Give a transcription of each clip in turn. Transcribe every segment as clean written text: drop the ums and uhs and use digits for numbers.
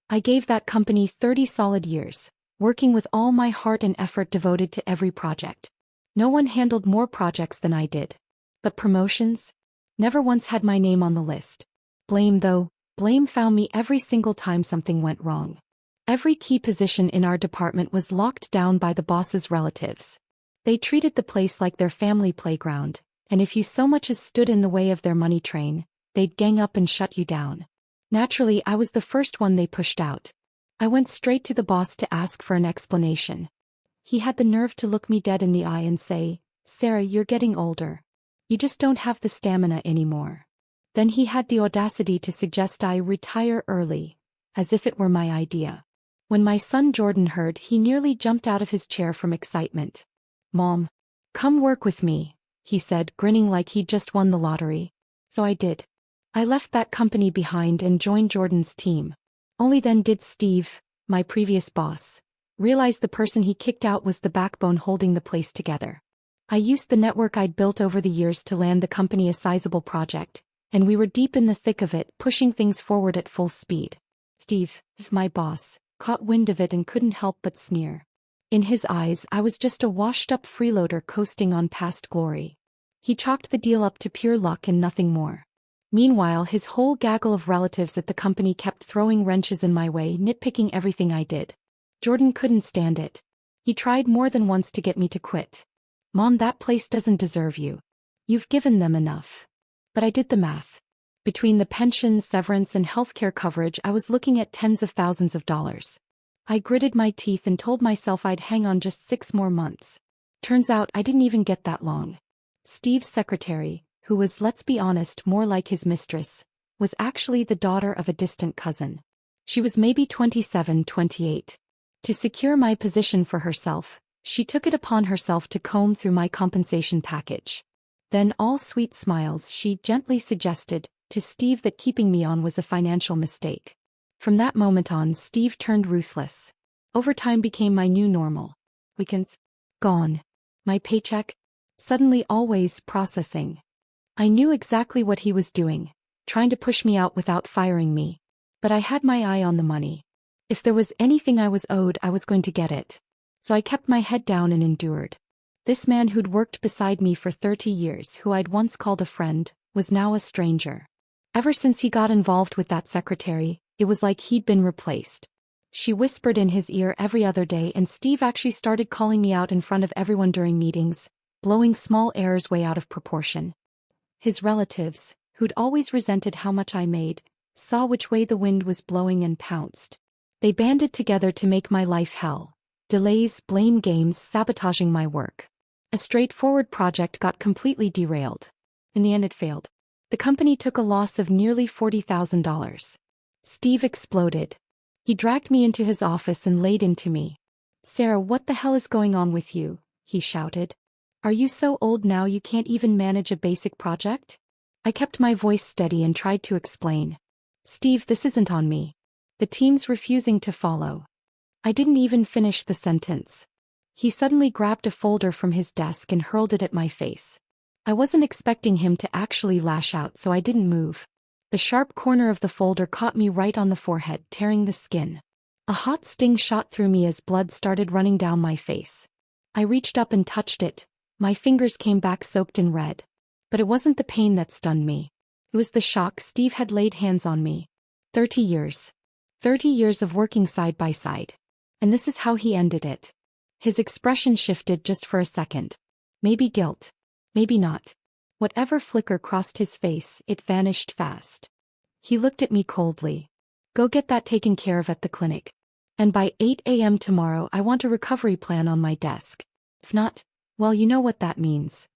I gave that company 30 solid years, working with all my heart and effort devoted to every project. No one handled more projects than I did. But promotions? Never once had my name on the list. Blame though, blame found me every single time something went wrong. Every key position in our department was locked down by the boss's relatives. They treated the place like their family playground, and if you so much as stood in the way of their money train, they'd gang up and shut you down. Naturally, I was the first one they pushed out. I went straight to the boss to ask for an explanation. He had the nerve to look me dead in the eye and say, "Sarah, you're getting older. You just don't have the stamina anymore." Then he had the audacity to suggest I retire early, as if it were my idea. When my son Jordan heard, he nearly jumped out of his chair from excitement. "Mom, come work with me," he said, grinning like he'd just won the lottery. So I did. I left that company behind and joined Jordan's team. Only then did Steve, my previous boss, realize the person he kicked out was the backbone holding the place together. I used the network I'd built over the years to land the company a sizable project, and we were deep in the thick of it, pushing things forward at full speed. Steve, my boss, caught wind of it and couldn't help but sneer. In his eyes, I was just a washed-up freeloader coasting on past glory. He chalked the deal up to pure luck and nothing more. Meanwhile, his whole gaggle of relatives at the company kept throwing wrenches in my way, nitpicking everything I did. Jordan couldn't stand it. He tried more than once to get me to quit. "Mom, that place doesn't deserve you. You've given them enough." But I did the math. Between the pension, severance, and healthcare coverage, I was looking at tens of thousands of dollars. I gritted my teeth and told myself I'd hang on just 6 more months. Turns out I didn't even get that long. Steve's secretary, who was, let's be honest, more like his mistress, was actually the daughter of a distant cousin. She was maybe 27, 28. To secure my position for herself, she took it upon herself to comb through my compensation package. Then, all sweet smiles, she gently suggested to Steve that keeping me on was a financial mistake. From that moment on, Steve turned ruthless. Overtime became my new normal. Weekends? Gone. My paycheck? Suddenly always processing. I knew exactly what he was doing, trying to push me out without firing me. But I had my eye on the money. If there was anything I was owed, I was going to get it. So I kept my head down and endured. This man who'd worked beside me for 30 years, who I'd once called a friend, was now a stranger. Ever since he got involved with that secretary, it was like he'd been replaced. She whispered in his ear every other day, and Steve actually started calling me out in front of everyone during meetings, blowing small errors way out of proportion. His relatives, who'd always resented how much I made, saw which way the wind was blowing and pounced. They banded together to make my life hell. Delays, blame games, sabotaging my work. A straightforward project got completely derailed. In the end, it failed. The company took a loss of nearly $40,000. Steve exploded. He dragged me into his office and laid into me. "Sarah, what the hell is going on with you?" he shouted. "Are you so old now you can't even manage a basic project?" I kept my voice steady and tried to explain. "Steve, this isn't on me. The team's refusing to follow." I didn't even finish the sentence. He suddenly grabbed a folder from his desk and hurled it at my face. I wasn't expecting him to actually lash out, so I didn't move. The sharp corner of the folder caught me right on the forehead, tearing the skin. A hot sting shot through me as blood started running down my face. I reached up and touched it. My fingers came back soaked in red. But it wasn't the pain that stunned me. It was the shock. Steve had laid hands on me. 30 years. 30 years of working side by side. And this is how he ended it. His expression shifted just for a second. Maybe guilt. Maybe not. Whatever flicker crossed his face, it vanished fast. He looked at me coldly. "Go get that taken care of at the clinic. And by 8 a.m. tomorrow, I want a recovery plan on my desk. If not, well, you know what that means."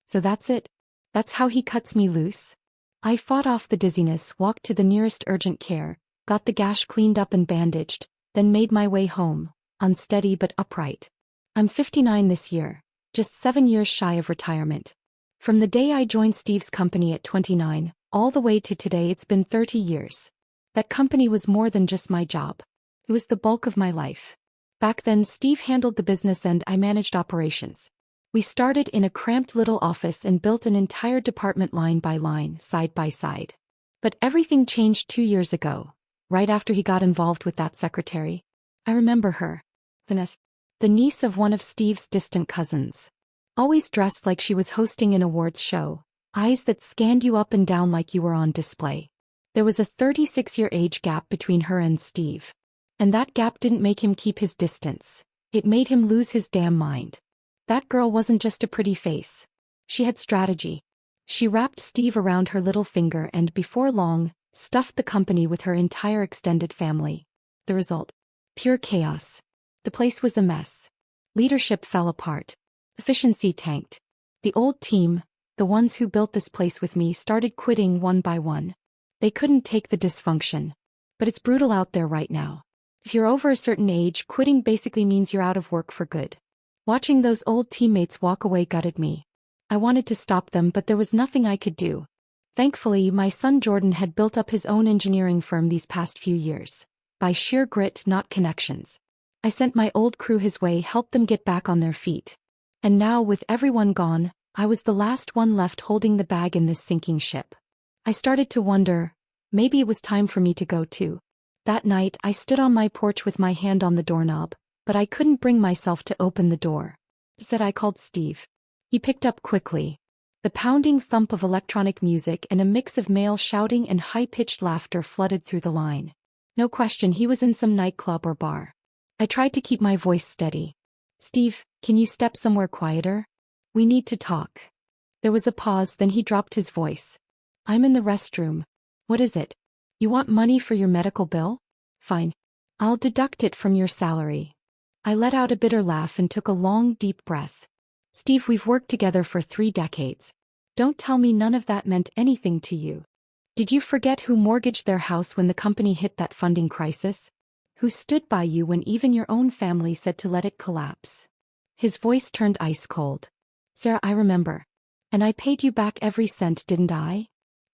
So that's it. That's how he cuts me loose. I fought off the dizziness, walked to the nearest urgent care, got the gash cleaned up and bandaged, then made my way home, unsteady but upright. I'm 59 this year, just 7 years shy of retirement. From the day I joined Steve's company at 29, all the way to today, it's been 30 years. That company was more than just my job. It was the bulk of my life. Back then, Steve handled the business and I managed operations. We started in a cramped little office and built an entire department line by line, side by side. But everything changed 2 years ago. right after he got involved with that secretary. I remember her. Vanessa, the niece of one of Steve's distant cousins. Always dressed like she was hosting an awards show, eyes that scanned you up and down like you were on display. There was a 36-year age gap between her and Steve. And that gap didn't make him keep his distance. It made him lose his damn mind. That girl wasn't just a pretty face. She had strategy. She wrapped Steve around her little finger and, before long, stuffed the company with her entire extended family. The result? Pure chaos. The place was a mess. Leadership fell apart. Efficiency tanked. The old team, the ones who built this place with me, started quitting one by one. They couldn't take the dysfunction. But it's brutal out there right now. If you're over a certain age, quitting basically means you're out of work for good. Watching those old teammates walk away gutted me. I wanted to stop them, but there was nothing I could do. Thankfully, my son Jordan had built up his own engineering firm these past few years. By sheer grit, not connections. I sent my old crew his way, helped them get back on their feet. And now, with everyone gone, I was the last one left holding the bag in this sinking ship. I started to wonder, maybe it was time for me to go too. That night, I stood on my porch with my hand on the doorknob, but I couldn't bring myself to open the door. Instead, I called Steve. He picked up quickly. The pounding thump of electronic music and a mix of male shouting and high-pitched laughter flooded through the line. No question, he was in some nightclub or bar. I tried to keep my voice steady. "Steve, can you step somewhere quieter? We need to talk." There was a pause, then he dropped his voice. "I'm in the restroom." "What is it? You want money for your medical bill? Fine. I'll deduct it from your salary." I let out a bitter laugh and took a long, deep breath. "Steve, we've worked together for 3 decades. Don't tell me none of that meant anything to you. Did you forget who mortgaged their house when the company hit that funding crisis? Who stood by you when even your own family said to let it collapse?" His voice turned ice cold. "Sarah, I remember. And I paid you back every cent, didn't I?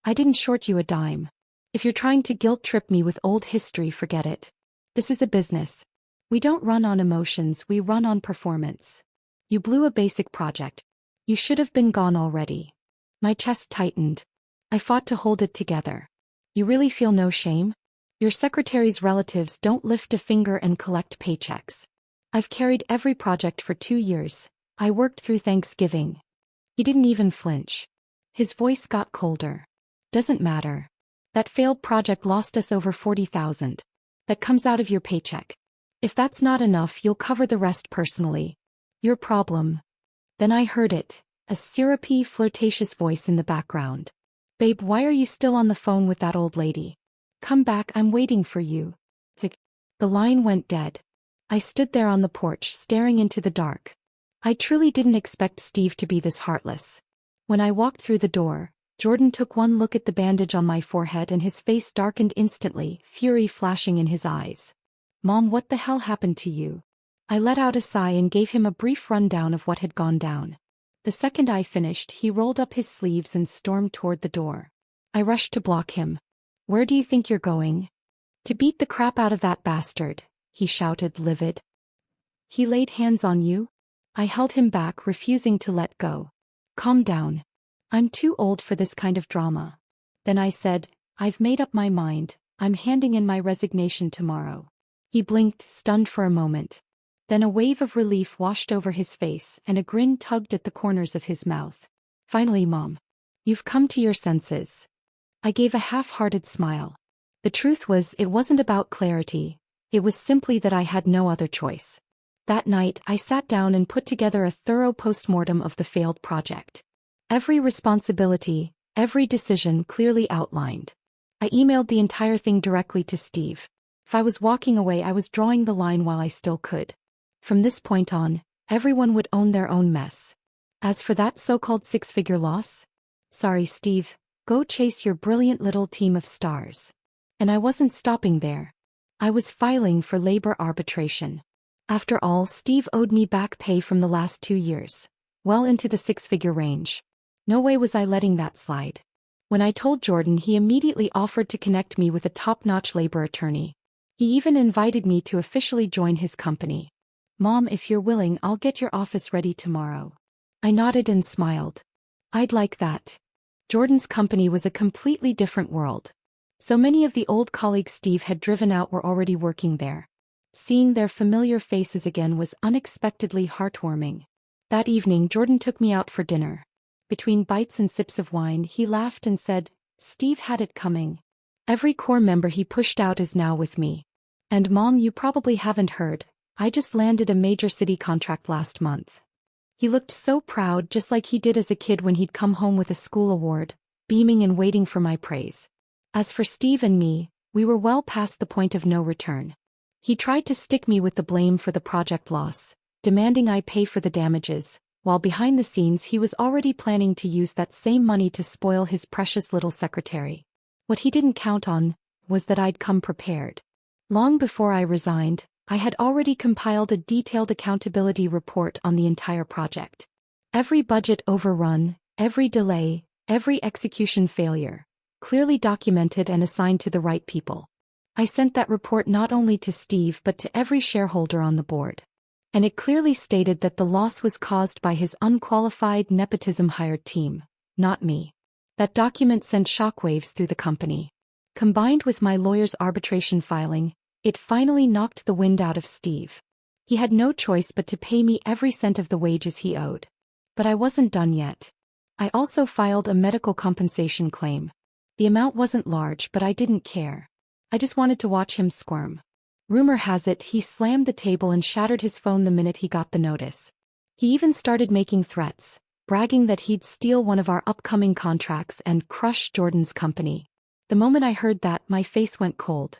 I didn't short you a dime. If you're trying to guilt-trip me with old history, forget it. This is a business. We don't run on emotions, we run on performance. You blew a basic project. You should have been gone already." My chest tightened. I fought to hold it together. "You really feel no shame? Your secretary's relatives don't lift a finger and collect paychecks. I've carried every project for 2 years. I worked through Thanksgiving." He didn't even flinch. His voice got colder. "Doesn't matter. That failed project lost us over $40,000. That comes out of your paycheck. If that's not enough, you'll cover the rest personally. Your problem." Then I heard it, a syrupy, flirtatious voice in the background. "Babe, why are you still on the phone with that old lady? Come back, I'm waiting for you." The line went dead. I stood there on the porch, staring into the dark. I truly didn't expect Steve to be this heartless. When I walked through the door, Jordan took one look at the bandage on my forehead and his face darkened instantly, fury flashing in his eyes. "Mom, what the hell happened to you?" I let out a sigh and gave him a brief rundown of what had gone down. The second I finished, he rolled up his sleeves and stormed toward the door. I rushed to block him. "Where do you think you're going?" "To beat the crap out of that bastard," he shouted, livid. "He laid hands on you?" I held him back, refusing to let go. "Calm down. I'm too old for this kind of drama." Then I said, "I've made up my mind. I'm handing in my resignation tomorrow." He blinked, stunned for a moment. Then a wave of relief washed over his face and a grin tugged at the corners of his mouth. "Finally, Mom. You've come to your senses." I gave a half-hearted smile. The truth was, it wasn't about clarity. It was simply that I had no other choice. That night, I sat down and put together a thorough postmortem of the failed project. Every responsibility, every decision clearly outlined. I emailed the entire thing directly to Steve. If I was walking away, I was drawing the line while I still could. From this point on, everyone would own their own mess. As for that so-called 6-figure loss? Sorry, Steve, go chase your brilliant little team of stars. And I wasn't stopping there. I was filing for labor arbitration. After all, Steve owed me back pay from the last 2 years, well into the 6-figure range. No way was I letting that slide. When I told Jordan, he immediately offered to connect me with a top-notch labor attorney. He even invited me to officially join his company. "Mom, if you're willing, I'll get your office ready tomorrow." I nodded and smiled. I'd like that. Jordan's company was a completely different world. So many of the old colleagues Steve had driven out were already working there. Seeing their familiar faces again was unexpectedly heartwarming. That evening Jordan took me out for dinner. Between bites and sips of wine he laughed and said, "Steve had it coming. Every core member he pushed out is now with me. And Mom, you probably haven't heard, I just landed a major city contract last month." He looked so proud, just like he did as a kid when he'd come home with a school award, beaming and waiting for my praise. As for Steve and me, we were well past the point of no return. He tried to stick me with the blame for the project loss, demanding I pay for the damages, while behind the scenes he was already planning to use that same money to spoil his precious little secretary. What he didn't count on was that I'd come prepared. Long before I resigned, I had already compiled a detailed accountability report on the entire project. Every budget overrun, every delay, every execution failure, clearly documented and assigned to the right people. I sent that report not only to Steve but to every shareholder on the board. And it clearly stated that the loss was caused by his unqualified nepotism-hired team, not me. That document sent shockwaves through the company. Combined with my lawyer's arbitration filing, it finally knocked the wind out of Steve. He had no choice but to pay me every cent of the wages he owed. But I wasn't done yet. I also filed a medical compensation claim. The amount wasn't large, but I didn't care. I just wanted to watch him squirm. Rumor has it he slammed the table and shattered his phone the minute he got the notice. He even started making threats, bragging that he'd steal one of our upcoming contracts and crush Jordan's company. The moment I heard that, my face went cold.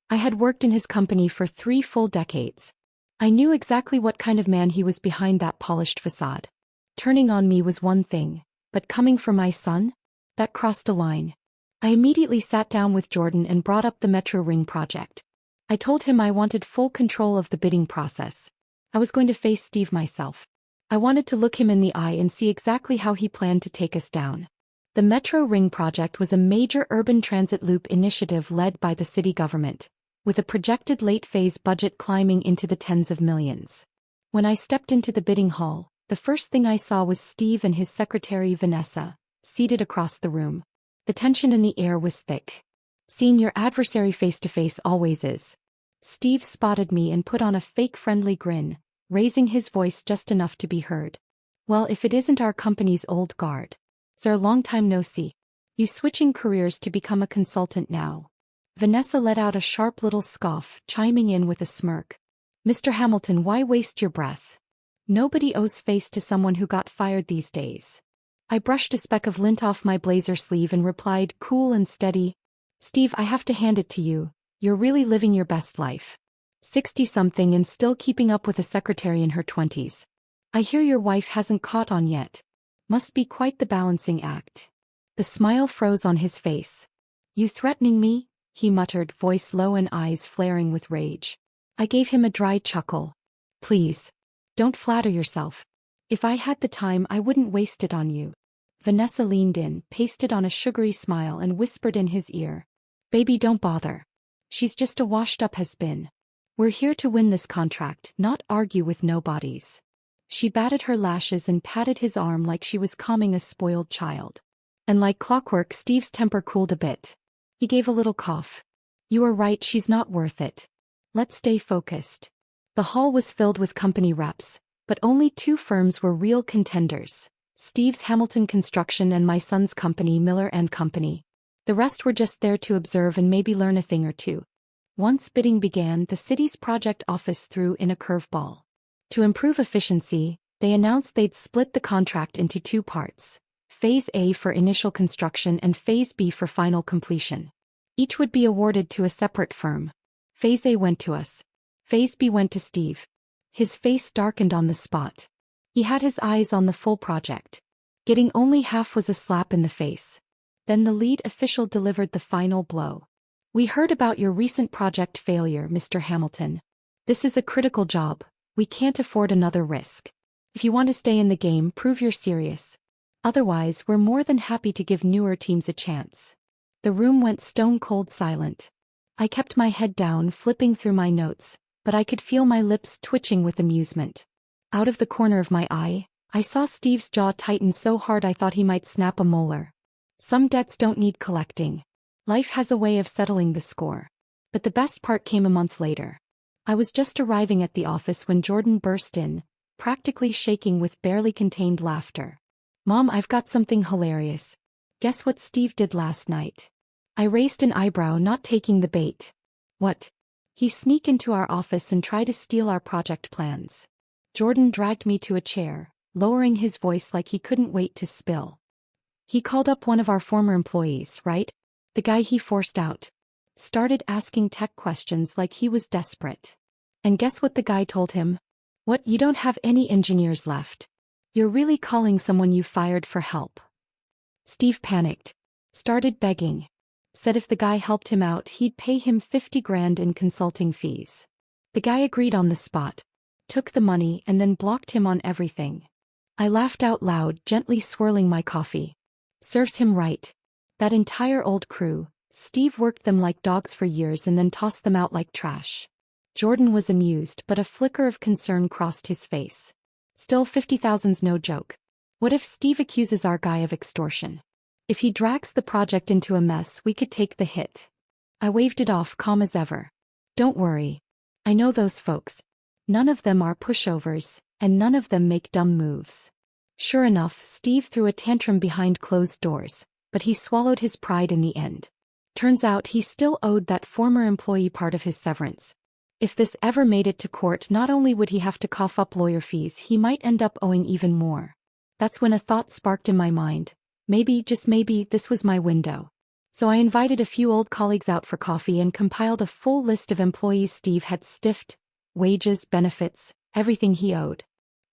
I had worked in his company for 3 full decades. I knew exactly what kind of man he was behind that polished facade. Turning on me was one thing, but coming for my son? That crossed a line. I immediately sat down with Jordan and brought up the Metro Ring project. I told him I wanted full control of the bidding process. I was going to face Steve myself. I wanted to look him in the eye and see exactly how he planned to take us down. The Metro Ring project was a major urban transit loop initiative led by the city government, with a projected late-phase budget climbing into the tens of millions. When I stepped into the bidding hall, the first thing I saw was Steve and his secretary Vanessa, seated across the room. The tension in the air was thick. Seeing your adversary face-to-face always is. Steve spotted me and put on a fake friendly grin, raising his voice just enough to be heard. "Well, if it isn't our company's old guard. Sir, long time no see. You switching careers to become a consultant now?" Vanessa let out a sharp little scoff, chiming in with a smirk. "Mr. Hamilton, why waste your breath? Nobody owes face to someone who got fired these days." I brushed a speck of lint off my blazer sleeve and replied, cool and steady, "Steve, I have to hand it to you. You're really living your best life. 60-something and still keeping up with a secretary in her 20s. I hear your wife hasn't caught on yet. Must be quite the balancing act." The smile froze on his face. "You threatening me?" he muttered, voice low and eyes flaring with rage. I gave him a dry chuckle. "Please. Don't flatter yourself. If I had the time I wouldn't waste it on you." Vanessa leaned in, pasted on a sugary smile and whispered in his ear, "Baby, don't bother. She's just a washed-up has-been. We're here to win this contract, not argue with nobodies." She batted her lashes and patted his arm like she was calming a spoiled child. And like clockwork, Steve's temper cooled a bit. He gave a little cough. "You are right, she's not worth it. Let's stay focused." The hall was filled with company reps, but only 2 firms were real contenders: Steve's Hamilton Construction and my son's company, Miller & Company. The rest were just there to observe and maybe learn a thing or two. Once bidding began, the city's project office threw in a curveball. To improve efficiency, they announced they'd split the contract into 2 parts: Phase A for initial construction and Phase B for final completion. Each would be awarded to a separate firm. Phase A went to us. Phase B went to Steve. His face darkened on the spot. He had his eyes on the full project. Getting only half was a slap in the face. Then the lead official delivered the final blow. "We heard about your recent project failure, Mr. Hamilton. This is a critical job. We can't afford another risk. If you want to stay in the game, prove you're serious. Otherwise, we're more than happy to give newer teams a chance." The room went stone-cold silent. I kept my head down, flipping through my notes, but I could feel my lips twitching with amusement. Out of the corner of my eye, I saw Steve's jaw tighten so hard I thought he might snap a molar. Some debts don't need collecting. Life has a way of settling the score. But the best part came a month later. I was just arriving at the office when Jordan burst in, practically shaking with barely contained laughter. "Mom, I've got something hilarious. Guess what Steve did last night?" I raised an eyebrow, not taking the bait. "What?" "He sneaked into our office and tried to steal our project plans." Jordan dragged me to a chair, lowering his voice like he couldn't wait to spill. "He called up one of our former employees, right? The guy he forced out. Started asking tech questions like he was desperate. And guess what the guy told him? 'What, you don't have any engineers left? You're really calling someone you fired for help?'" Steve panicked. Started begging. Said if the guy helped him out, he'd pay him 50 grand in consulting fees. The guy agreed on the spot. Took the money and then blocked him on everything. I laughed out loud, gently swirling my coffee. Serves him right. That entire old crew, Steve worked them like dogs for years and then tossed them out like trash. Jordan was amused, but a flicker of concern crossed his face. "Still, 50,000's no joke. What if Steve accuses our guy of extortion? If he drags the project into a mess, we could take the hit." I waved it off, calm as ever. "Don't worry. I know those folks. None of them are pushovers, and none of them make dumb moves." Sure enough, Steve threw a tantrum behind closed doors, but he swallowed his pride in the end. Turns out he still owed that former employee part of his severance. If this ever made it to court, not only would he have to cough up lawyer fees, he might end up owing even more. That's when a thought sparked in my mind. Maybe, just maybe, this was my window. So I invited a few old colleagues out for coffee and compiled a full list of employees Steve had stiffed: wages, benefits, everything he owed.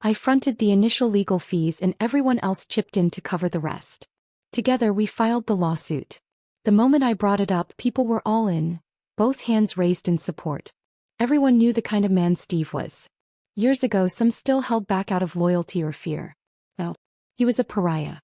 I fronted the initial legal fees and everyone else chipped in to cover the rest. Together we filed the lawsuit. The moment I brought it up, people were all in, both hands raised in support. Everyone knew the kind of man Steve was. Years ago, some still held back out of loyalty or fear. No, he was a pariah.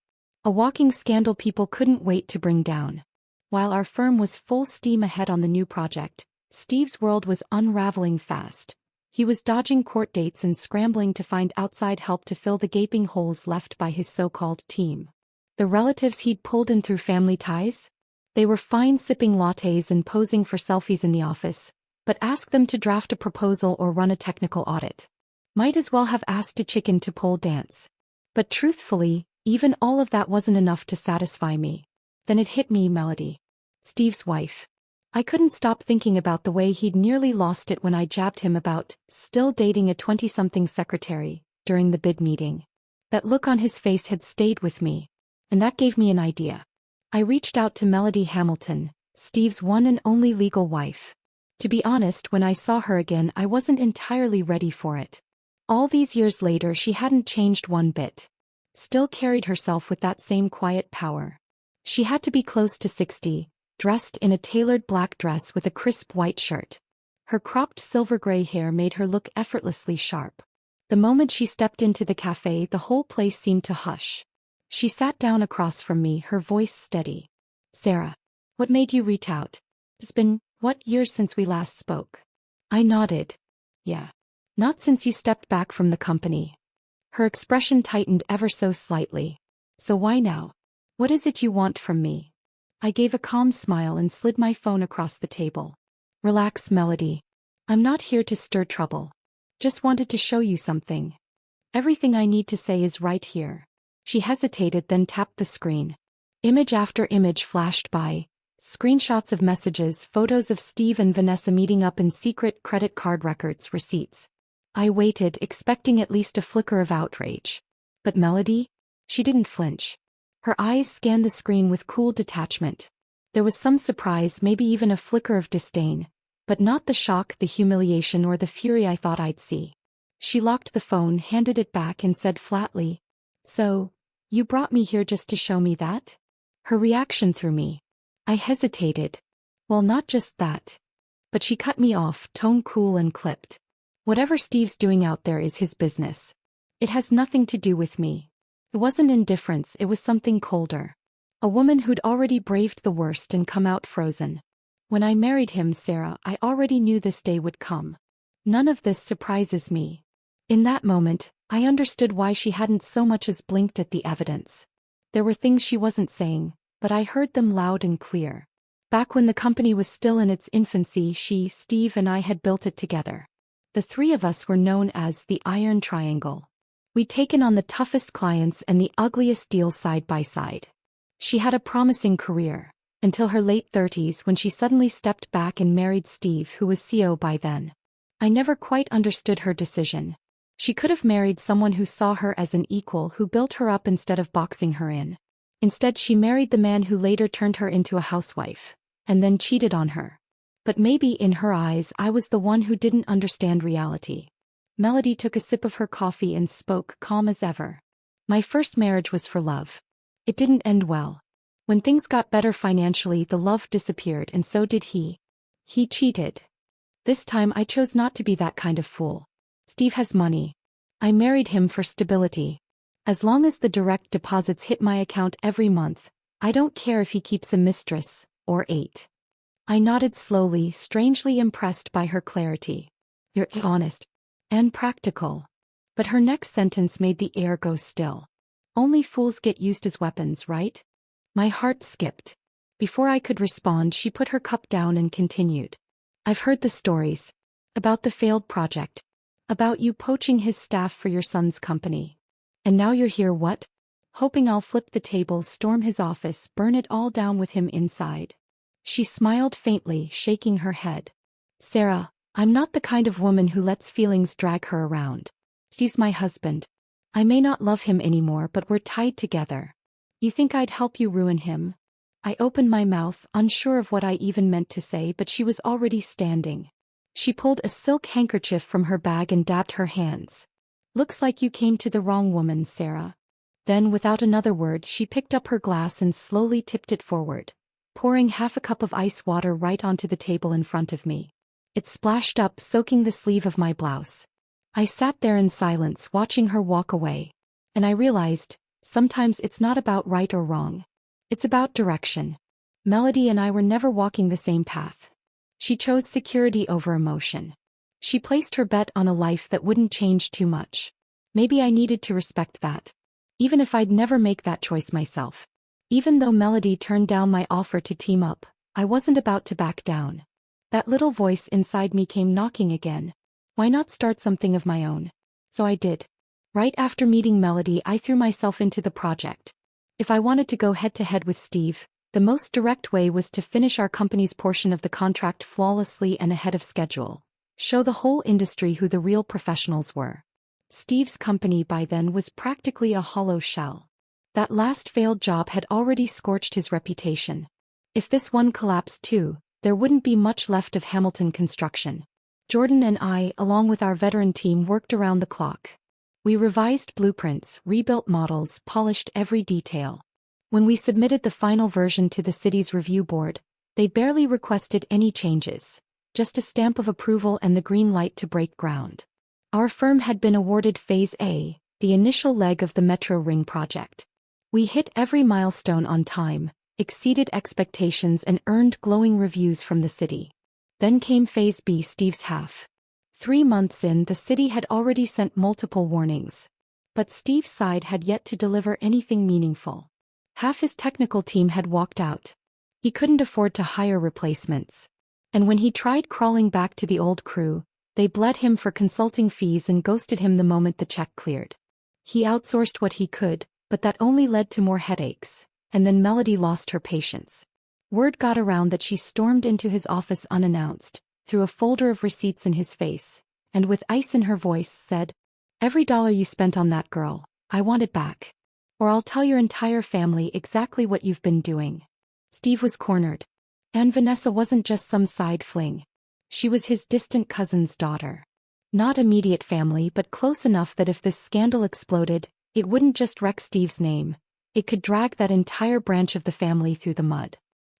A walking scandal people couldn't wait to bring down. While our firm was full steam ahead on the new project, Steve's world was unraveling fast. He was dodging court dates and scrambling to find outside help to fill the gaping holes left by his so-called team. The relatives he'd pulled in through family ties? They were fine sipping lattes and posing for selfies in the office, but ask them to draft a proposal or run a technical audit. Might as well have asked a chicken to pole dance. But truthfully, even all of that wasn't enough to satisfy me. Then it hit me, Melody. Steve's wife. I couldn't stop thinking about the way he'd nearly lost it when I jabbed him about still dating a 20-something secretary during the bid meeting. That look on his face had stayed with me, and that gave me an idea. I reached out to Melody Hamilton, Steve's one and only legal wife. To be honest, when I saw her again, I wasn't entirely ready for it. All these years later, she hadn't changed one bit. Still carried herself with that same quiet power. She had to be close to 60, dressed in a tailored black dress with a crisp white shirt. Her cropped silver-gray hair made her look effortlessly sharp. The moment she stepped into the cafe, the whole place seemed to hush. She sat down across from me, her voice steady. "Sarah, what made you reach out? It's been, what, years since we last spoke?" I nodded. "Yeah. Not since you stepped back from the company." Her expression tightened ever so slightly. "So why now? What is it you want from me?" I gave a calm smile and slid my phone across the table. "Relax, Melody. I'm not here to stir trouble. Just wanted to show you something. Everything I need to say is right here." She hesitated, then tapped the screen. Image after image flashed by. Screenshots of messages, photos of Steve and Vanessa meeting up in secret, credit card records, receipts. I waited, expecting at least a flicker of outrage. But Melody? She didn't flinch. Her eyes scanned the screen with cool detachment. There was some surprise, maybe even a flicker of disdain, but not the shock, the humiliation, or the fury I thought I'd see. She locked the phone, handed it back, and said flatly, "So, you brought me here just to show me that?" Her reaction threw me. I hesitated. "Well, not just that." But she cut me off, tone cool and clipped. "Whatever Steve's doing out there is his business. It has nothing to do with me." It wasn't indifference, it was something colder. A woman who'd already braved the worst and come out frozen. When I married him, Sarah, I already knew this day would come. None of this surprises me. In that moment, I understood why she hadn't so much as blinked at the evidence. There were things she wasn't saying, but I heard them loud and clear. Back when the company was still in its infancy, Steve and I had built it together. The three of us were known as the Iron Triangle. We'd taken on the toughest clients and the ugliest deals side by side. She had a promising career, until her late 30s when she suddenly stepped back and married Steve, who was CEO by then. I never quite understood her decision. She could have married someone who saw her as an equal, who built her up instead of boxing her in. Instead, she married the man who later turned her into a housewife, and then cheated on her. But maybe in her eyes I was the one who didn't understand reality. Melody took a sip of her coffee and spoke, calm as ever. My first marriage was for love. It didn't end well. When things got better financially, the love disappeared, and so did he. He cheated. This time I chose not to be that kind of fool. Steve has money. I married him for stability. As long as the direct deposits hit my account every month, I don't care if he keeps a mistress, or 8. I nodded slowly, strangely impressed by her clarity. You're honest. And practical. But her next sentence made the air go still. Only fools get used as weapons, right? My heart skipped. Before I could respond, she put her cup down and continued. I've heard the stories. About the failed project. About you poaching his staff for your son's company. And now you're here, what? Hoping I'll flip the table, storm his office, burn it all down with him inside. She smiled faintly, shaking her head. Sarah, I'm not the kind of woman who lets feelings drag her around. He's my husband. I may not love him anymore, but we're tied together. You think I'd help you ruin him? I opened my mouth, unsure of what I even meant to say, but she was already standing. She pulled a silk handkerchief from her bag and dabbed her hands. Looks like you came to the wrong woman, Sarah. Then, without another word, she picked up her glass and slowly tipped it forward, pouring half a cup of ice water right onto the table in front of me. It splashed up, soaking the sleeve of my blouse. I sat there in silence, watching her walk away. And I realized, sometimes it's not about right or wrong. It's about direction. Melody and I were never walking the same path. She chose security over emotion. She placed her bet on a life that wouldn't change too much. Maybe I needed to respect that. Even if I'd never make that choice myself. Even though Melody turned down my offer to team up, I wasn't about to back down. That little voice inside me came knocking again. Why not start something of my own? So I did. Right after meeting Melody, I threw myself into the project. If I wanted to go head-to-head with Steve, the most direct way was to finish our company's portion of the contract flawlessly and ahead of schedule. Show the whole industry who the real professionals were. Steve's company by then was practically a hollow shell. That last failed job had already scorched his reputation. If this one collapsed too, there wouldn't be much left of Hamilton Construction. Jordan and I, along with our veteran team, worked around the clock. We revised blueprints, rebuilt models, polished every detail. When we submitted the final version to the city's review board, they barely requested any changes. Just a stamp of approval and the green light to break ground. Our firm had been awarded Phase A, the initial leg of the Metro Ring project. We hit every milestone on time, exceeded expectations and earned glowing reviews from the city. Then came Phase B, Steve's half. 3 months in, the city had already sent multiple warnings. But Steve's side had yet to deliver anything meaningful. Half his technical team had walked out. He couldn't afford to hire replacements. And when he tried crawling back to the old crew, they bled him for consulting fees and ghosted him the moment the check cleared. He outsourced what he could, but that only led to more headaches. And then Melody lost her patience. Word got around that she stormed into his office unannounced, threw a folder of receipts in his face, and with ice in her voice said, "Every dollar you spent on that girl, I want it back. Or I'll tell your entire family exactly what you've been doing." Steve was cornered. And Vanessa wasn't just some side fling. She was his distant cousin's daughter. Not immediate family, but close enough that if this scandal exploded, it wouldn't just wreck Steve's name. It could drag that entire branch of the family through the mud.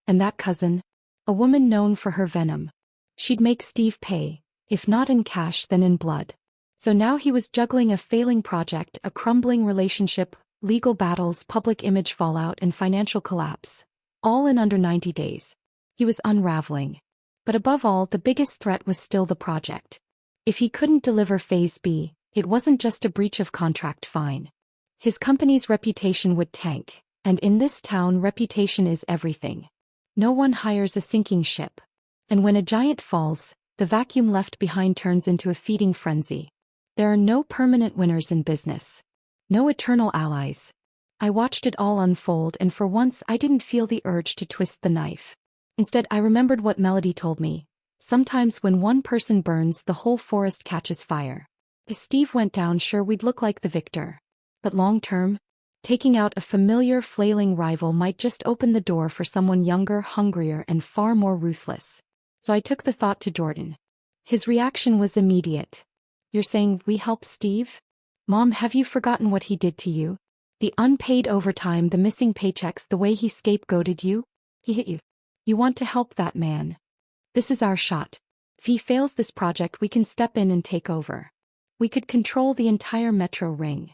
And that cousin? A woman known for her venom. She'd make Steve pay, if not in cash then in blood. So now he was juggling a failing project, a crumbling relationship, legal battles, public image fallout and financial collapse. All in under 90 days. He was unraveling. But above all, the biggest threat was still the project. If he couldn't deliver Phase B, it wasn't just a breach of contract fine. His company's reputation would tank, and in this town reputation is everything. No one hires a sinking ship. And when a giant falls, the vacuum left behind turns into a feeding frenzy. There are no permanent winners in business. No eternal allies. I watched it all unfold, and for once I didn't feel the urge to twist the knife. Instead, I remembered what Melody told me. Sometimes when one person burns, the whole forest catches fire. If Steve went down, sure, we'd look like the victor. But long term, taking out a familiar, flailing rival might just open the door for someone younger, hungrier, and far more ruthless. So I took the thought to Jordan. His reaction was immediate. You're saying we help Steve? Mom, have you forgotten what he did to you? The unpaid overtime, the missing paychecks, the way he scapegoated you? He hit you. You want to help that man. This is our shot. If he fails this project, we can step in and take over. We could control the entire metro ring.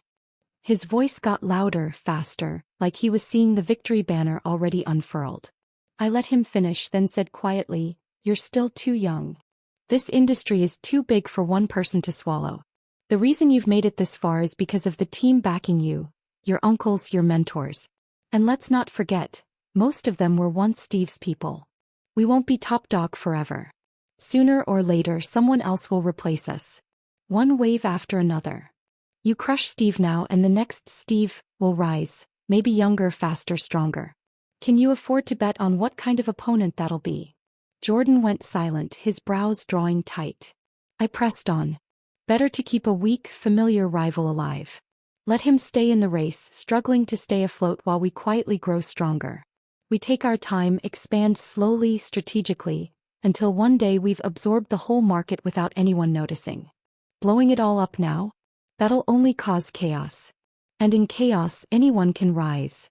His voice got louder, faster, like he was seeing the victory banner already unfurled. I let him finish, then said quietly, "You're still too young. This industry is too big for one person to swallow. The reason you've made it this far is because of the team backing you, your uncles, your mentors. And let's not forget, most of them were once Steve's people. We won't be top dog forever. Sooner or later, someone else will replace us. One wave after another. You crush Steve now, and the next Steve will rise, maybe younger, faster, stronger. Can you afford to bet on what kind of opponent that'll be?" Jordan went silent, his brows drawing tight. I pressed on. Better to keep a weak, familiar rival alive. Let him stay in the race, struggling to stay afloat while we quietly grow stronger. We take our time, expand slowly, strategically, until one day we've absorbed the whole market without anyone noticing. Blowing it all up now? That'll only cause chaos. And in chaos, anyone can rise.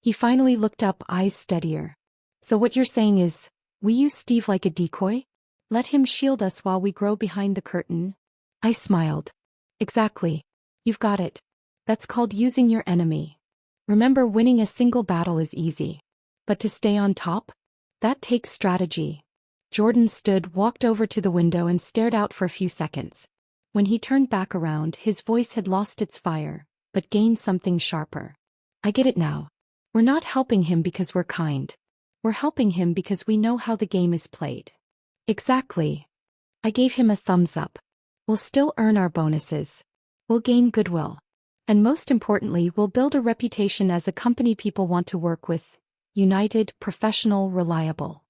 He finally looked up, eyes steadier. So what you're saying is, we use Steve like a decoy? Let him shield us while we grow behind the curtain? I smiled. Exactly. You've got it. That's called using your enemy. Remember, winning a single battle is easy. But to stay on top? That takes strategy. Jordan stood, walked over to the window and stared out for a few seconds. When he turned back around, his voice had lost its fire, but gained something sharper. I get it now. We're not helping him because we're kind. We're helping him because we know how the game is played. Exactly. I gave him a thumbs up. We'll still earn our bonuses. We'll gain goodwill. And most importantly, we'll build a reputation as a company people want to work with. United, professional, reliable.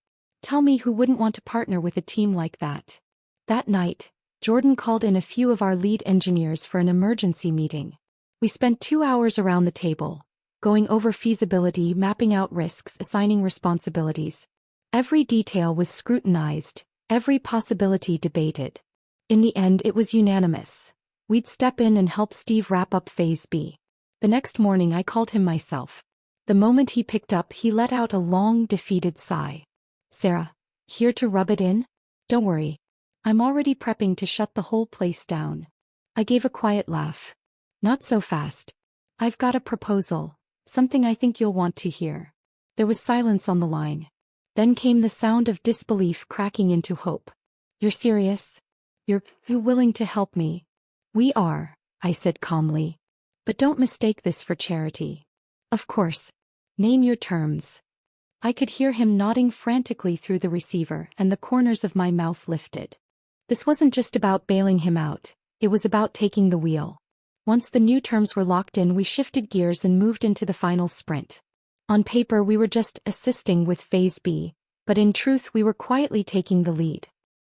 Tell me who wouldn't want to partner with a team like that. That night, Jordan called in a few of our lead engineers for an emergency meeting. We spent 2 hours around the table, going over feasibility, mapping out risks, assigning responsibilities. Every detail was scrutinized, every possibility debated. In the end, it was unanimous. We'd step in and help Steve wrap up Phase B. The next morning, I called him myself. The moment he picked up, he let out a long, defeated sigh. "Sarah, here to rub it in? Don't worry. I'm already prepping to shut the whole place down." I gave a quiet laugh. "Not so fast. I've got a proposal, something I think you'll want to hear." There was silence on the line. Then came the sound of disbelief cracking into hope. "You're serious? You're willing to help me?" "We are," I said calmly. "But don't mistake this for charity." "Of course. Name your terms." I could hear him nodding frantically through the receiver, and the corners of my mouth lifted. This wasn't just about bailing him out, it was about taking the wheel. Once the new terms were locked in, we shifted gears and moved into the final sprint. On paper, we were just assisting with Phase B, but in truth, we were quietly taking the lead.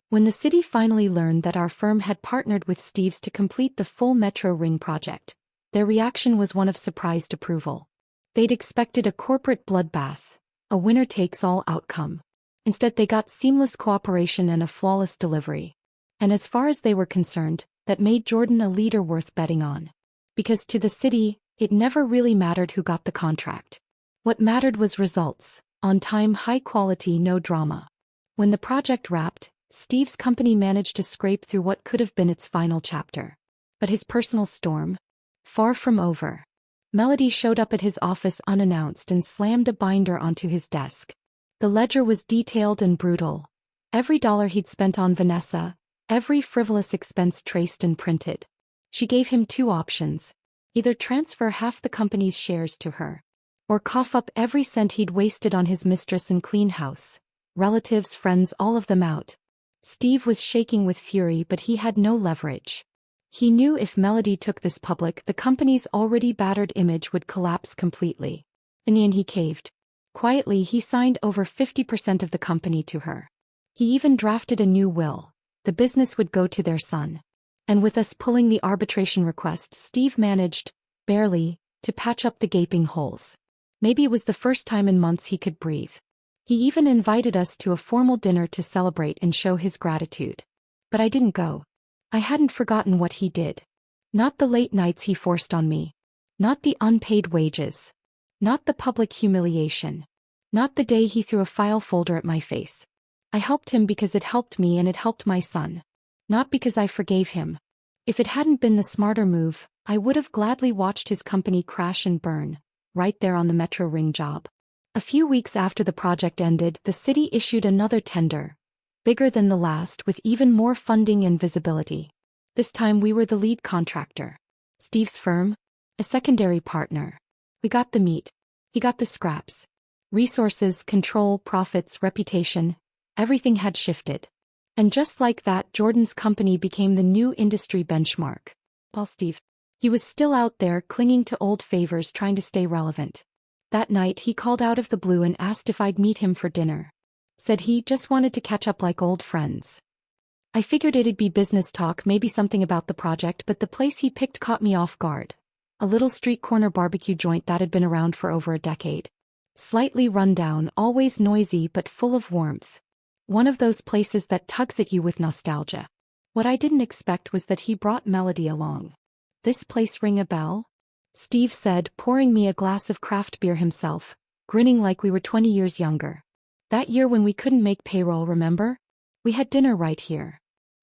When the city finally learned that our firm had partnered with Steve's to complete the full Metro Ring project, their reaction was one of surprised approval. They'd expected a corporate bloodbath, a winner-takes-all outcome. Instead, they got seamless cooperation and a flawless delivery. And as far as they were concerned, that made Jordan a leader worth betting on. Because to the city, it never really mattered who got the contract. What mattered was results, on time, high quality, no drama. When the project wrapped, Steve's company managed to scrape through what could have been its final chapter. But his personal storm? Far from over. Melody showed up at his office unannounced and slammed a binder onto his desk. The ledger was detailed and brutal. Every dollar he'd spent on Vanessa, every frivolous expense traced and printed. She gave him 2 options. Either transfer half the company's shares to her. Or cough up every cent he'd wasted on his mistress and clean house. Relatives, friends, all of them out. Steve was shaking with fury, but he had no leverage. He knew if Melody took this public, the company's already battered image would collapse completely. In the end, he caved. Quietly, he signed over 50% of the company to her. He even drafted a new will. The business would go to their son. And with us pulling the arbitration request, Steve managed, barely, to patch up the gaping holes. Maybe it was the first time in months he could breathe. He even invited us to a formal dinner to celebrate and show his gratitude. But I didn't go. I hadn't forgotten what he did. Not the late nights he forced on me. Not the unpaid wages. Not the public humiliation. Not the day he threw a file folder at my face. I helped him because it helped me and it helped my son. Not because I forgave him. If it hadn't been the smarter move, I would have gladly watched his company crash and burn, right there on the Metro Ring job. A few weeks after the project ended, the city issued another tender, bigger than the last, with even more funding and visibility. This time we were the lead contractor. Steve's firm? A secondary partner. We got the meat. He got the scraps. Resources, control, profits, reputation, everything had shifted. And just like that, Jordan's company became the new industry benchmark. While Steve, he was still out there clinging to old favors, trying to stay relevant. That night he called out of the blue and asked if I'd meet him for dinner. Said he just wanted to catch up like old friends. I figured it'd be business talk, maybe something about the project, but the place he picked caught me off guard. A little street corner barbecue joint that had been around for over a decade. Slightly run down, always noisy but full of warmth. One of those places that tugs at you with nostalgia. What I didn't expect was that he brought Melody along. This place ring a bell? Steve said, pouring me a glass of craft beer himself, grinning like we were 20 years younger. That year when we couldn't make payroll, remember? We had dinner right here.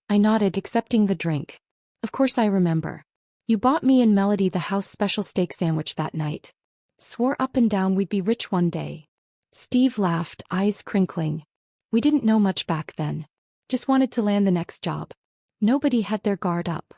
I nodded, accepting the drink. Of course I remember. You bought me and Melody the house special steak sandwich that night. Swore up and down we'd be rich one day. Steve laughed, eyes crinkling. We didn't know much back then. Just wanted to land the next job. Nobody had their guard up.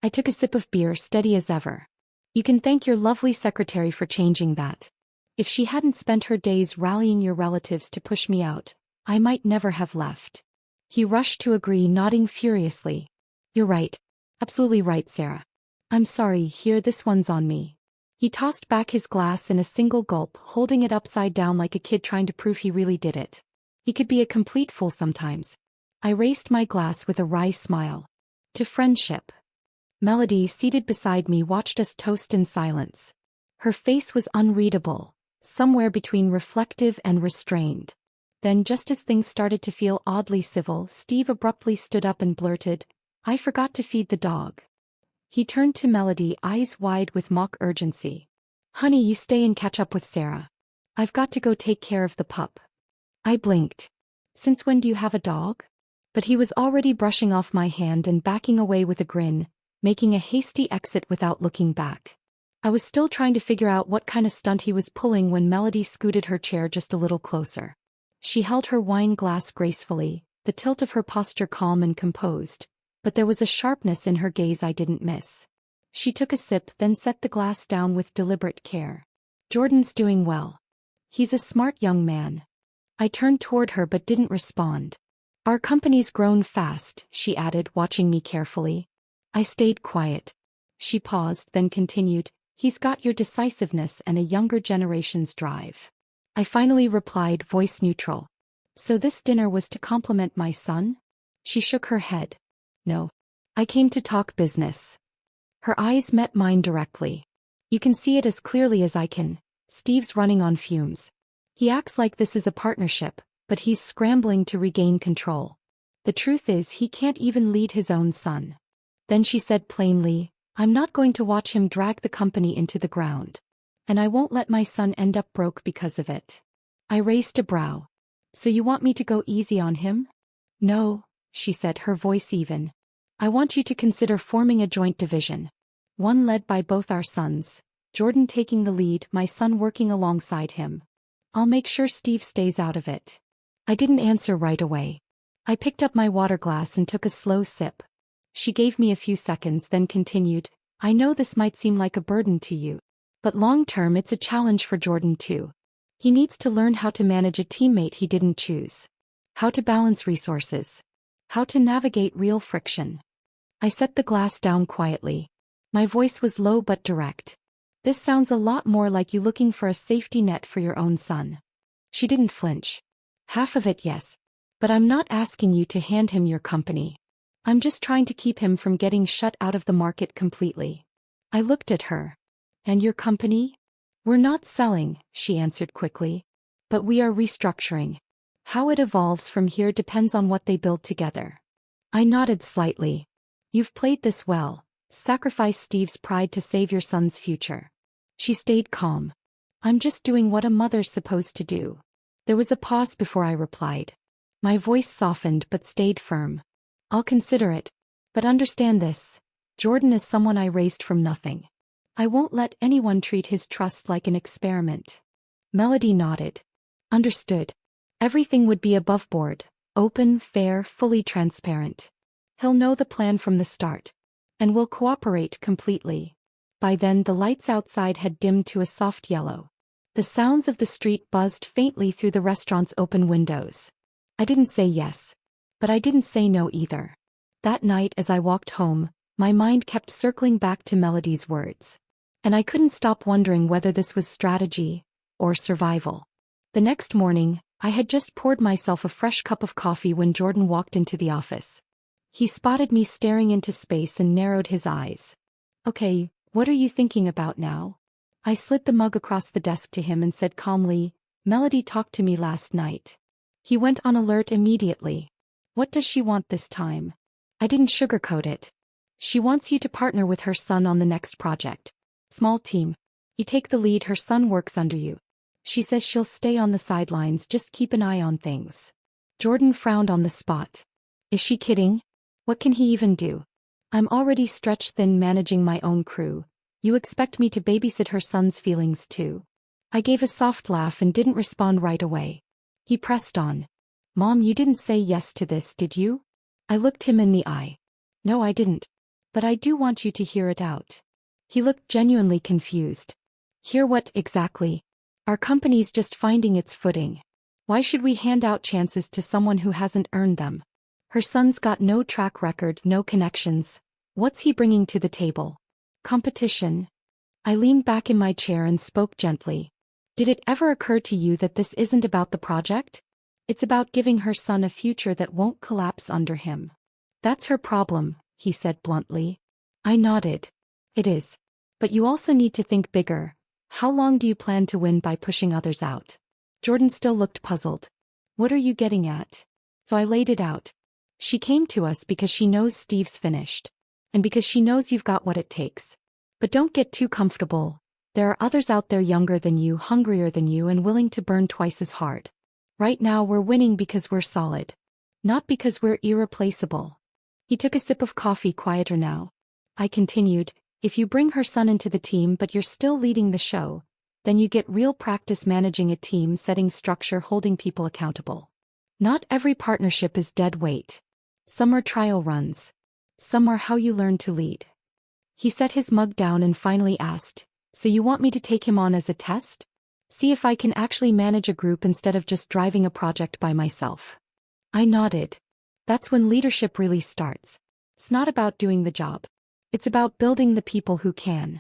I took a sip of beer, steady as ever. You can thank your lovely secretary for changing that. If she hadn't spent her days rallying your relatives to push me out, I might never have left. He rushed to agree, nodding furiously. You're right. Absolutely right, Sarah. I'm sorry, here, this one's on me. He tossed back his glass in a single gulp, holding it upside down like a kid trying to prove he really did it. He could be a complete fool sometimes. I raised my glass with a wry smile. To friendship. Melody, seated beside me, watched us toast in silence. Her face was unreadable, somewhere between reflective and restrained. Then, just as things started to feel oddly civil, Steve abruptly stood up and blurted, I forgot to feed the dog. He turned to Melody, eyes wide with mock urgency. Honey, you stay and catch up with Sarah. I've got to go take care of the pup. I blinked. Since when do you have a dog? But he was already brushing off my hand and backing away with a grin, making a hasty exit without looking back. I was still trying to figure out what kind of stunt he was pulling when Melody scooted her chair just a little closer. She held her wine glass gracefully, the tilt of her posture calm and composed, but there was a sharpness in her gaze I didn't miss. She took a sip, then set the glass down with deliberate care. Jordan's doing well. He's a smart young man. I turned toward her but didn't respond. Our company's grown fast, she added, watching me carefully. I stayed quiet. She paused, then continued, he's got your decisiveness and a younger generation's drive. I finally replied, voice neutral. So this dinner was to compliment my son? She shook her head. No. I came to talk business. Her eyes met mine directly. You can see it as clearly as I can. Steve's running on fumes. He acts like this is a partnership, but he's scrambling to regain control. The truth is he can't even lead his own son. Then she said plainly, I'm not going to watch him drag the company into the ground. And I won't let my son end up broke because of it. I raised a brow. So you want me to go easy on him? No, she said, her voice even. I want you to consider forming a joint division. One led by both our sons, Jordan taking the lead, my son working alongside him. I'll make sure Steve stays out of it. I didn't answer right away. I picked up my water glass and took a slow sip. She gave me a few seconds, then continued, I know this might seem like a burden to you. But long-term it's a challenge for Jordan too. He needs to learn how to manage a teammate he didn't choose. How to balance resources. How to navigate real friction. I set the glass down quietly. My voice was low but direct. This sounds a lot more like you looking for a safety net for your own son. She didn't flinch. Half of it, yes. But I'm not asking you to hand him your company. I'm just trying to keep him from getting shut out of the market completely. I looked at her. And your company? We're not selling, she answered quickly. But we are restructuring. How it evolves from here depends on what they build together. I nodded slightly. You've played this well. Sacrifice Steve's pride to save your son's future. She stayed calm. I'm just doing what a mother's supposed to do. There was a pause before I replied. My voice softened but stayed firm. I'll consider it. But understand this. Jordan is someone I raised from nothing. I won't let anyone treat his trust like an experiment. Melody nodded. Understood. Everything would be above board, open, fair, fully transparent. He'll know the plan from the start. And will cooperate completely. By then the lights outside had dimmed to a soft yellow. The sounds of the street buzzed faintly through the restaurant's open windows. I didn't say yes. But I didn't say no either. That night as I walked home, my mind kept circling back to Melody's words. And I couldn't stop wondering whether this was strategy or survival. The next morning, I had just poured myself a fresh cup of coffee when Jordan walked into the office. He spotted me staring into space and narrowed his eyes. Okay, what are you thinking about now? I slid the mug across the desk to him and said calmly, Melody talked to me last night. He went on alert immediately. What does she want this time? I didn't sugarcoat it. She wants you to partner with her son on the next project. Small team. You take the lead, her son works under you. She says she'll stay on the sidelines, just keep an eye on things. Jordan frowned on the spot. Is she kidding? What can he even do? I'm already stretched thin managing my own crew. You expect me to babysit her son's feelings too? I gave a soft laugh and didn't respond right away. He pressed on. Mom, you didn't say yes to this, did you? I looked him in the eye. No, I didn't. But I do want you to hear it out. He looked genuinely confused. Hear what exactly? Our company's just finding its footing. Why should we hand out chances to someone who hasn't earned them? Her son's got no track record, no connections. What's he bringing to the table? Competition. I leaned back in my chair and spoke gently. Did it ever occur to you that this isn't about the project? It's about giving her son a future that won't collapse under him. That's her problem, he said bluntly. I nodded. It is. But you also need to think bigger. How long do you plan to win by pushing others out? Jordan still looked puzzled. What are you getting at? So I laid it out. She came to us because she knows Steve's finished. And because she knows you've got what it takes. But don't get too comfortable. There are others out there younger than you, hungrier than you, and willing to burn twice as hard. Right now we're winning because we're solid. Not because we're irreplaceable. He took a sip of coffee, quieter now. I continued, if you bring her son into the team but you're still leading the show, then you get real practice managing a team, setting structure, holding people accountable. Not every partnership is dead weight. Some are trial runs. Some are how you learn to lead. He set his mug down and finally asked, so you want me to take him on as a test? See if I can actually manage a group instead of just driving a project by myself. I nodded. That's when leadership really starts. It's not about doing the job. It's about building the people who can.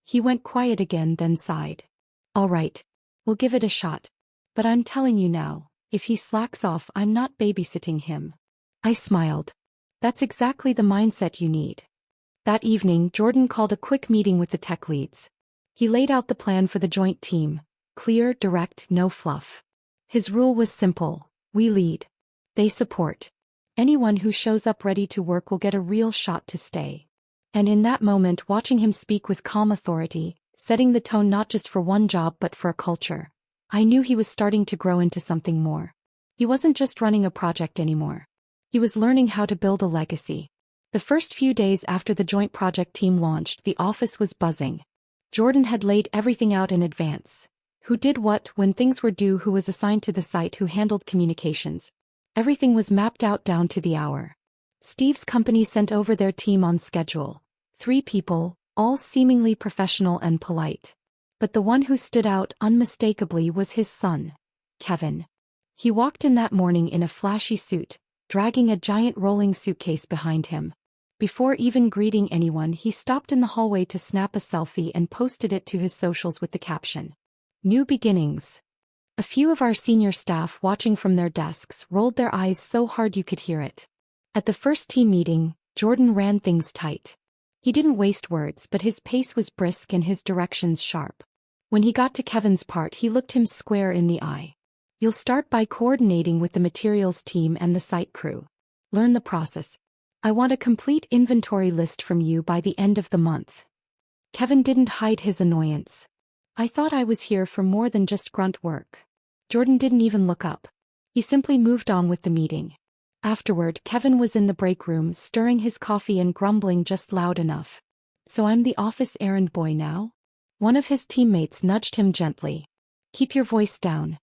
He went quiet again, then sighed. All right. We'll give it a shot. But I'm telling you now, if he slacks off, I'm not babysitting him. I smiled. That's exactly the mindset you need. That evening, Jordan called a quick meeting with the tech leads. He laid out the plan for the joint team. Clear, direct, no fluff. His rule was simple. We lead. They support. Anyone who shows up ready to work will get a real shot to stay. And in that moment, watching him speak with calm authority, setting the tone not just for one job but for a culture, I knew he was starting to grow into something more. He wasn't just running a project anymore. He was learning how to build a legacy. The first few days after the joint project team launched, the office was buzzing. Jordan had laid everything out in advance. Who did what, when things were due, who was assigned to the site, who handled communications. Everything was mapped out down to the hour. Steve's company sent over their team on schedule. 3 people, all seemingly professional and polite. But the one who stood out unmistakably was his son, Kevin. He walked in that morning in a flashy suit, dragging a giant rolling suitcase behind him. Before even greeting anyone, he stopped in the hallway to snap a selfie and posted it to his socials with the caption, "New beginnings." A few of our senior staff watching from their desks rolled their eyes so hard you could hear it. At the first team meeting, Jordan ran things tight. He didn't waste words, but his pace was brisk and his directions sharp. When he got to Kevin's part, he looked him square in the eye. "You'll start by coordinating with the materials team and the site crew. Learn the process. I want a complete inventory list from you by the end of the month." Kevin didn't hide his annoyance. "I thought I was here for more than just grunt work." Jordan didn't even look up. He simply moved on with the meeting. Afterward, Kevin was in the break room stirring his coffee and grumbling just loud enough. "So I'm the office errand boy now?" One of his teammates nudged him gently. "Keep your voice down.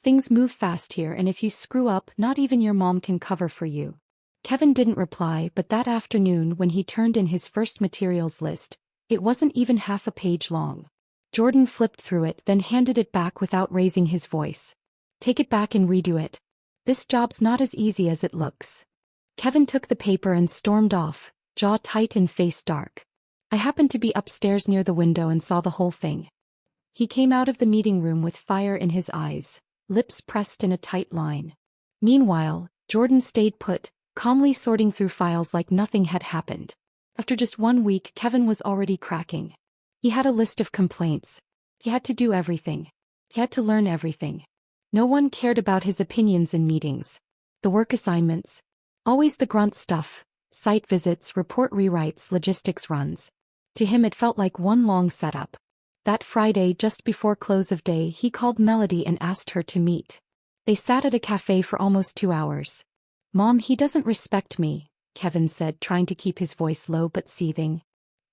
Things move fast here, and if you screw up, not even your mom can cover for you." Kevin didn't reply, but that afternoon when he turned in his first materials list, it wasn't even half a page long. Jordan flipped through it, then handed it back without raising his voice. "Take it back and redo it. This job's not as easy as it looks." Kevin took the paper and stormed off, jaw tight and face dark. I happened to be upstairs near the window and saw the whole thing. He came out of the meeting room with fire in his eyes, lips pressed in a tight line. Meanwhile, Jordan stayed put, calmly sorting through files like nothing had happened. After just 1 week, Kevin was already cracking. He had a list of complaints. He had to do everything. He had to learn everything. No one cared about his opinions in meetings. The work assignments. Always the grunt stuff. Site visits, report rewrites, logistics runs. To him it felt like one long setup. That Friday, just before close of day, he called Melody and asked her to meet. They sat at a cafe for almost 2 hours. "Mom, he doesn't respect me," Kevin said, trying to keep his voice low but seething.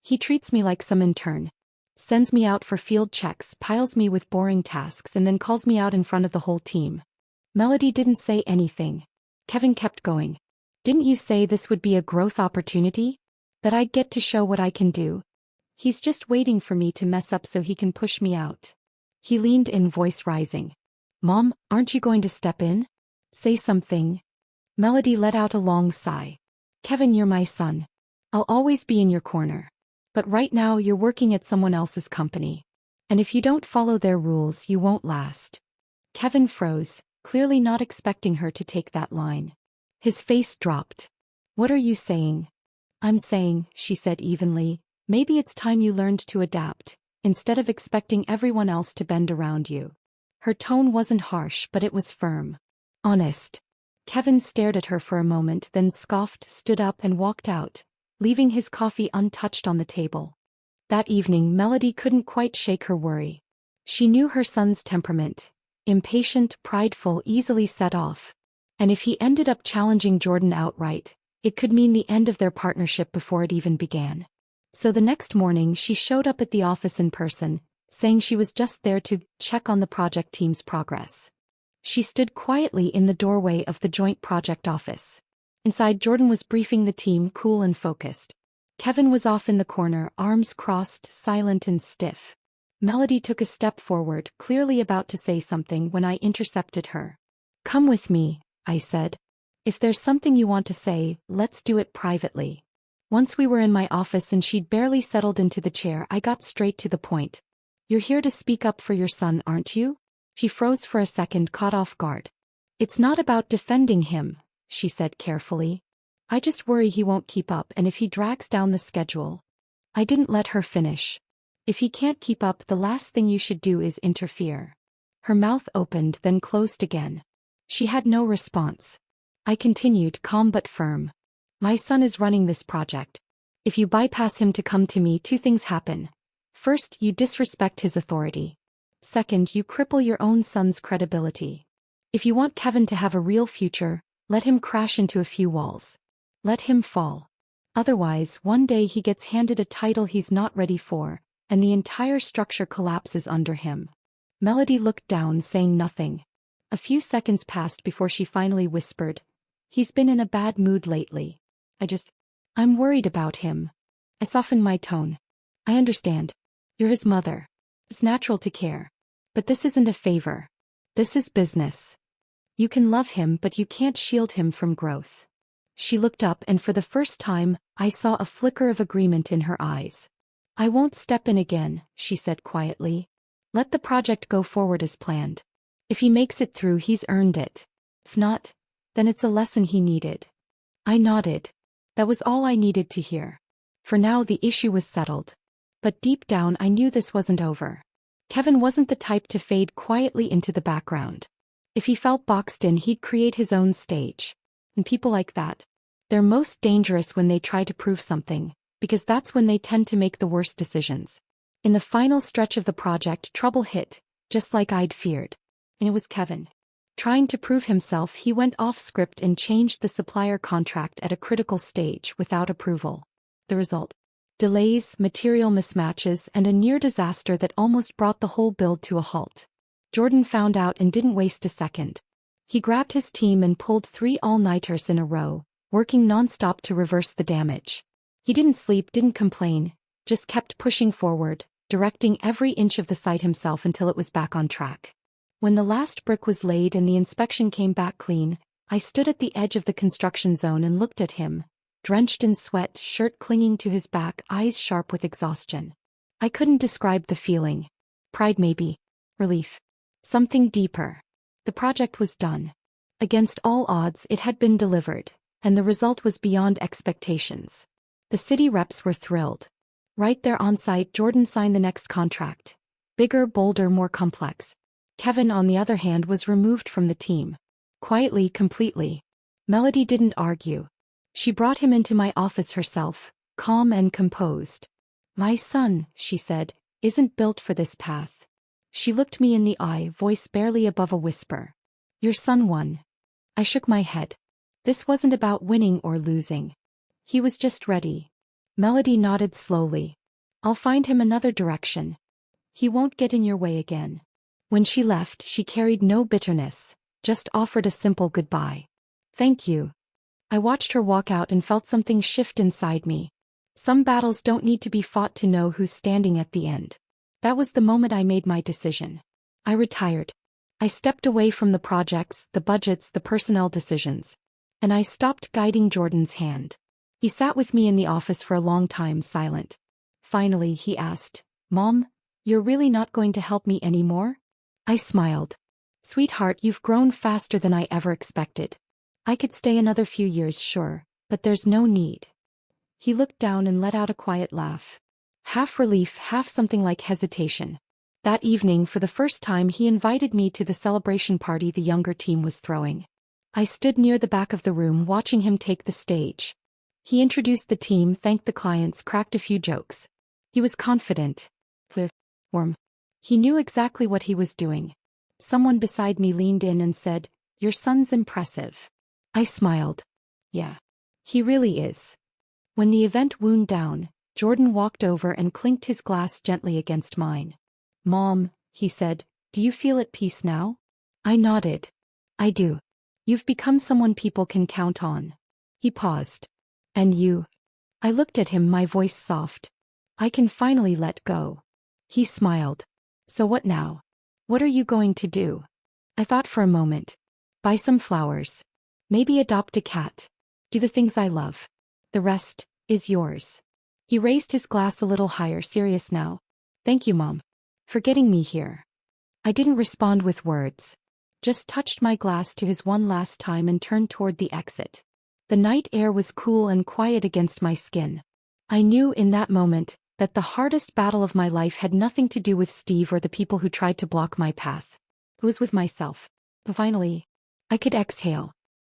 "He treats me like some intern. Sends me out for field checks, piles me with boring tasks, and then calls me out in front of the whole team." Melody didn't say anything. Kevin kept going. "Didn't you say this would be a growth opportunity? That I'd get to show what I can do? He's just waiting for me to mess up so he can push me out." He leaned in, voice rising. "Mom, aren't you going to step in? Say something." Melody let out a long sigh. "Kevin, you're my son. I'll always be in your corner. But right now you're working at someone else's company. And if you don't follow their rules, you won't last." Kevin froze, clearly not expecting her to take that line. His face dropped. "What are you saying?" "I'm saying," she said evenly, "maybe it's time you learned to adapt, instead of expecting everyone else to bend around you." Her tone wasn't harsh, but it was firm. Honest. Kevin stared at her for a moment, then scoffed, stood up and walked out, leaving his coffee untouched on the table. That evening, Melody couldn't quite shake her worry. She knew her son's temperament. Impatient, prideful, easily set off. And if he ended up challenging Jordan outright, it could mean the end of their partnership before it even began. So the next morning she showed up at the office in person, saying she was just there to check on the project team's progress. She stood quietly in the doorway of the joint project office. Inside, Jordan was briefing the team, cool and focused. Kevin was off in the corner, arms crossed, silent and stiff. Melody took a step forward, clearly about to say something, when I intercepted her. "Come with me," I said. "If there's something you want to say, let's do it privately." Once we were in my office and she'd barely settled into the chair, I got straight to the point. "You're here to speak up for your son, aren't you?" She froze for a second, caught off guard. "It's not about defending him," she said carefully. "I just worry he won't keep up, and if he drags down the schedule." I didn't let her finish. "If he can't keep up, the last thing you should do is interfere." Her mouth opened, then closed again. She had no response. I continued, calm but firm. "My son is running this project. If you bypass him to come to me, 2 things happen. First, you disrespect his authority. Second, you cripple your own son's credibility. If you want Kevin to have a real future, let him crash into a few walls. Let him fall. Otherwise, one day he gets handed a title he's not ready for, and the entire structure collapses under him." Melody looked down, saying nothing. A few seconds passed before she finally whispered, "He's been in a bad mood lately. I'm worried about him." I softened my tone. "I understand. You're his mother. It's natural to care. But this isn't a favor. This is business. You can love him, but you can't shield him from growth. She looked up, and for the first time, I saw a flicker of agreement in her eyes. I won't step in again, she said quietly. Let the project go forward as planned. If he makes it through, he's earned it. If not, then it's a lesson he needed. I nodded. That was all I needed to hear. For now the issue was settled. But deep down I knew this wasn't over. Kevin wasn't the type to fade quietly into the background. If he felt boxed in, he'd create his own stage. And people like that, they're most dangerous when they try to prove something, because that's when they tend to make the worst decisions. In the final stretch of the project, trouble hit, just like I'd feared. And it was Kevin. Trying to prove himself, he went off script and changed the supplier contract at a critical stage without approval. The result? Delays, material mismatches, and a near disaster that almost brought the whole build to a halt. Jordan found out and didn't waste a second. He grabbed his team and pulled 3 all-nighters in a row, working non-stop to reverse the damage. He didn't sleep, didn't complain, just kept pushing forward, directing every inch of the site himself until it was back on track. When the last brick was laid and the inspection came back clean, I stood at the edge of the construction zone and looked at him, drenched in sweat, shirt clinging to his back, eyes sharp with exhaustion. I couldn't describe the feeling. Pride maybe. Relief. Something deeper. The project was done. Against all odds, it had been delivered, and the result was beyond expectations. The city reps were thrilled. Right there on site, Jordan signed the next contract. Bigger, bolder, more complex. Kevin, on the other hand, was removed from the team. Quietly, completely. Melody didn't argue. She brought him into my office herself, calm and composed. My son, she said, isn't built for this path. She looked me in the eye, voice barely above a whisper. Your son won. I shook my head. This wasn't about winning or losing. He was just ready. Melody nodded slowly. I'll find him another direction. He won't get in your way again. When she left, she carried no bitterness, just offered a simple goodbye. Thank you. I watched her walk out and felt something shift inside me. Some battles don't need to be fought to know who's standing at the end. That was the moment I made my decision. I retired. I stepped away from the projects, the budgets, the personnel decisions. And I stopped guiding Jordan's hand. He sat with me in the office for a long time, silent. Finally, he asked, Mom, you're really not going to help me anymore? I smiled. Sweetheart, you've grown faster than I ever expected. I could stay another few years, sure, but there's no need. He looked down and let out a quiet laugh. Half relief, half something like hesitation. That evening, for the first time, he invited me to the celebration party the younger team was throwing. I stood near the back of the room watching him take the stage. He introduced the team, thanked the clients, cracked a few jokes. He was confident. Warm. He knew exactly what he was doing. Someone beside me leaned in and said, Your son's impressive. I smiled. Yeah. He really is. When the event wound down, Jordan walked over and clinked his glass gently against mine. Mom, he said, do you feel at peace now? I nodded. I do. You've become someone people can count on. He paused. And you? I looked at him, my voice soft. I can finally let go. He smiled. So what now? What are you going to do? I thought for a moment. Buy some flowers. Maybe adopt a cat. Do the things I love. The rest is yours. He raised his glass a little higher, serious now. Thank you, Mom, for getting me here. I didn't respond with words. Just touched my glass to his one last time and turned toward the exit. The night air was cool and quiet against my skin. I knew in that moment that the hardest battle of my life had nothing to do with Steve or the people who tried to block my path. It was with myself. But finally, I could exhale.